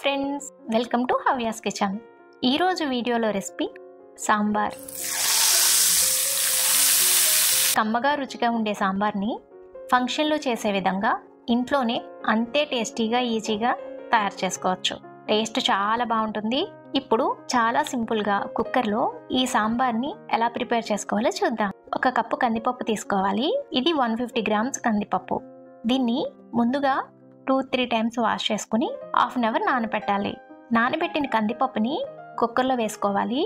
Friends, welcome to Havyas kitchen. ఈరోజు వీడియోలో recipe sambar. కమ్మగా రుచిగా ఉండే సాంబార్ని ఫంక్షన్లో చేసే విధంగా ఇంట్లోనే అంతే టేస్టీగా ఈజీగా తయారు చేసుకోవచ్చు. టేస్ట్ చాలా బాగుంటుంది. ఇప్పుడు చాలా సింపుల్గా కుక్కర్లో ఈ సాంబార్ని ఎలా ప్రిపేర్ చేసుకోవాలో చూద్దాం. 1 కప్పు కందిపప్పు తీసుకోవాలి. ఇది 150 గ్రామ్స్ కందిపప్పు. దీన్ని ముందుగా 2-3 టైమ్స్ వాష్ చేసుకుని హాఫ్ అన్ అవర్ నానబెట్టాలి. నానబెట్టిన కందిపప్పుని కుక్కర్లో వేసుకోవాలి.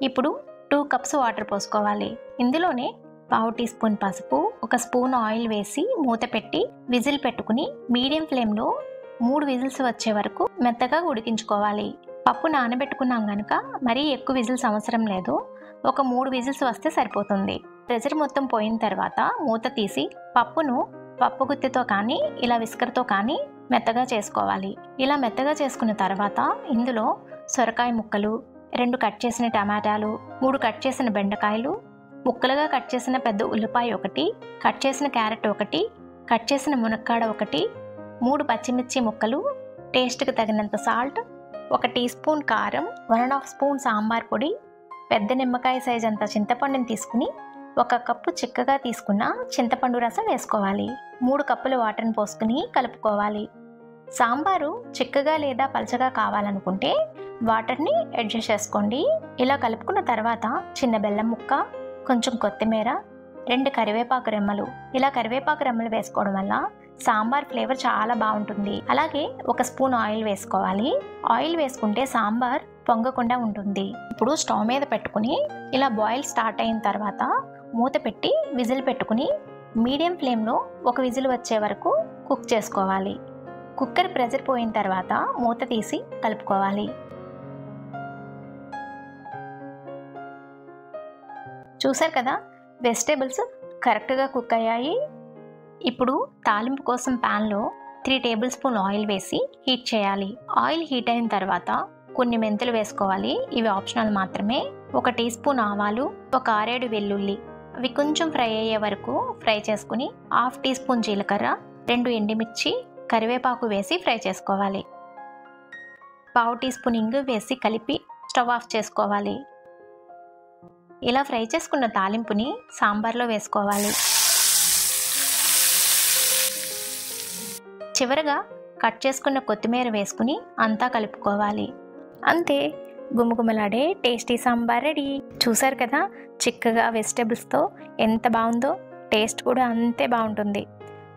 ఇప్పుడు 2 కప్స్ వాటర్ పోసుకోవాలి. ఇందులోనే 1/2 టీ స్పూన్ పసుపు, 1 స్పూన్ ఆయిల్ వేసి మూత పెట్టి విజిల్ పెట్టుకుని మీడియం ఫ్లేమ్లో 3 విజిల్స్ వచ్చే వరకు మెత్తగా ఉడికించుకోవాలి. పప్పు నానబెట్టుకున్నాం కనుక మరీ ఎక్కువ విజిల్స్ అవసరం లేదు. ఒక 3 విజిల్స్ వస్తే సరిపోతుంది. ప్రెషర్ మొత్తం పోయిన తర్వాత మూత తీసి పప్పును పప్పు గుత్తితో కానీ ఇలా విస్కర్తో కానీ మెత్తగా చేసుకోవాలి. ఇలా మెత్తగా చేసుకున్న తర్వాత ఇందులో సొరకాయ ముక్కలు, 2 కట్ చేసిన టమాటాలు, 3 కట్ చేసిన బెండకాయలు, ముక్కలుగా కట్ చేసిన పెద్ద ఉల్లిపాయ 1, కట్ చేసిన క్యారెట్ 1, కట్ చేసిన మునక్కాడ 1, 3 పచ్చిమిర్చి ముక్కలు, టేస్ట్కి తగినంత సాల్ట్, 1 టీ స్పూన్ కారం, 1.5 స్పూన్ సాంబార్ పొడి, పెద్ద నిమ్మకాయ సైజ్ అంత చింతపండుని తీసుకుని 1 కప్పు చిక్కగా తీసుకున్న చింతపండు రసం వేసుకోవాలి. 3 కప్పుల వాటర్ని పోసుకుని కలుపుకోవాలి. సాంబారు చిక్కగా లేదా పలచగా కావాలనుకుంటే వాటర్ని అడ్జస్ట్ చేసుకోండి. ఇలా కలుపుకున్న తర్వాత చిన్న బెల్లం ముక్క, కొంచెం కొత్తిమీర, 2 కరివేపాకు రెమ్మలు. ఇలా కరివేపాకు రెమ్మలు వేసుకోవడం వల్ల సాంబార్ ఫ్లేవర్ చాలా బాగుంటుంది. అలాగే 1 స్పూన్ ఆయిల్ వేసుకోవాలి. ఆయిల్ వేసుకుంటే సాంబార్ పొంగకుండా ఉంటుంది. ఇప్పుడు స్టవ్ మీద పెట్టుకుని ఇలా బాయిల్ స్టార్ట్ అయిన తర్వాత మూత పెట్టి విజిల్ పెట్టుకుని మీడియం ఫ్లేమ్లో 1 విజిల్ వచ్చే వరకు కుక్ చేసుకోవాలి. కుక్కర్ ప్రెషర్ పోయిన తర్వాత మూత తీసి కలుపుకోవాలి. చూసారు కదా, వెజిటేబుల్స్ కరెక్ట్గా కుక్ అయ్యాయి. ఇప్పుడు తాలింపు కోసం ప్యాన్లో 3 టేబుల్ స్పూన్ ఆయిల్ వేసి హీట్ చేయాలి. ఆయిల్ హీట్ అయిన తర్వాత కొన్ని మెంతులు వేసుకోవాలి. ఇవి ఆప్షనల్ మాత్రమే. 1 టీ స్పూన్ ఆవాలు, 1 6-7 వెల్లుల్లి. అవి కొంచెం ఫ్రై అయ్యే వరకు ఫ్రై చేసుకుని 1/2 టీ స్పూన్ జీలకర్ర, 2 ఎండుమిర్చి, కరివేపాకు వేసి ఫ్రై చేసుకోవాలి. 1/2 టీ స్పూన్ ఇంగు వేసి కలిపి స్టవ్ ఆఫ్ చేసుకోవాలి. ఇలా ఫ్రై చేసుకున్న తాలింపుని సాంబార్లో వేసుకోవాలి. చివరగా కట్ చేసుకున్న కొత్తిమీర వేసుకుని అంతా కలుపుకోవాలి. అంతే, గుమగుమలాడే టేస్టీ సాంబార్ రెడీ. చూసారు కదా, చిక్కగా వెజిటేబుల్స్తో ఎంత బాగుందో. టేస్ట్ కూడా అంతే బాగుంటుంది.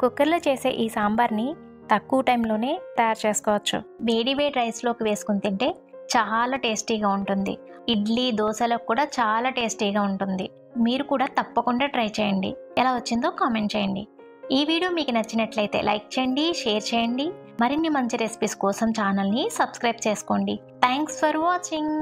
కుక్కర్లో చేసే ఈ సాంబార్ని తక్కువ టైంలోనే తయారు చేసుకోవచ్చు. వేడి వేడి రైస్లోకి వేసుకుని తింటే చాలా టేస్టీగా ఉంటుంది. ఇడ్లీ, దోశలకు కూడా చాలా టేస్టీగా ఉంటుంది. మీరు కూడా తప్పకుండా ట్రై చేయండి. ఎలా వచ్చిందో కామెంట్ చేయండి. ఈ వీడియో మీకు నచ్చినట్లయితే లైక్ చేయండి, షేర్ చేయండి. మరిన్ని మంచి రెసిపీస్ కోసం ఛానల్ని సబ్స్క్రైబ్ చేసుకోండి. Thanks for watching.